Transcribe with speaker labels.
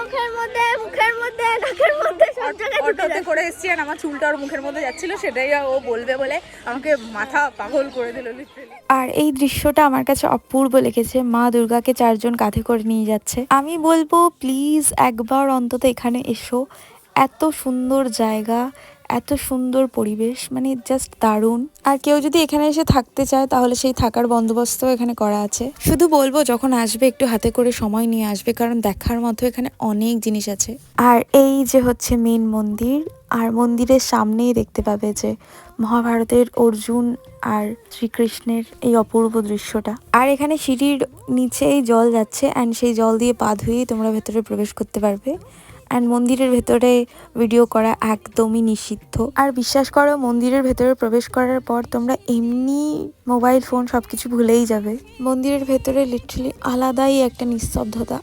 Speaker 1: মুখের মধ্যে নাকের মধ্যে সব জায়গায়
Speaker 2: অটোতে করে এসছি আর আমার চুলটা ওর মুখের মধ্যে যাচ্ছিল, সেটাই ও বলবে বলে আমাকে মাথা পাগল করে দিল লিটারালি।
Speaker 3: আর এই দৃশ্যটা আমার কাছে অপূর্ব লেগেছে। মা দুর্গাকে 4 জন কাঁধে করে নিয়ে যাচ্ছে। আমি বলবো প্লিজ একবার অন্তত এখানে এসো। এত সুন্দর জায়গা, এত সুন্দর পরিবেশ, মানে জাস্ট দারুণ। আর কেউ যদি এখানে এসে থাকতে চায় তাহলে সেই থাকার বন্দোবস্ত এখানে করা আছে। শুধু বলবো যখন আসবে একটু হাতে করে সময় নিয়ে আসবে, কারণ দেখার মতো এখানে অনেক জিনিস আছে। আর এই যে হচ্ছে মেন মন্দির, আর মন্দিরের সামনেই দেখতে পাবে যে মহাভারতের অর্জুন আর শ্রীকৃষ্ণের এই অপূর্ব দৃশ্যটা। আর এখানে সিঁড়ির নিচেই জল যাচ্ছে অ্যান্ড সেই জল দিয়ে পা ধুয়েই তোমরা ভেতরে প্রবেশ করতে পারবে। অ্যান্ড মন্দিরের ভেতরে ভিডিও করা একদমই নিষিদ্ধ। আর বিশ্বাস করো মন্দিরের ভেতরে প্রবেশ করার পর তোমরা এমনি মোবাইল ফোন সবকিছু ভুলেই যাবে। মন্দিরের ভেতরে লিটারালি আলাদাই একটা নিস্তব্ধতা।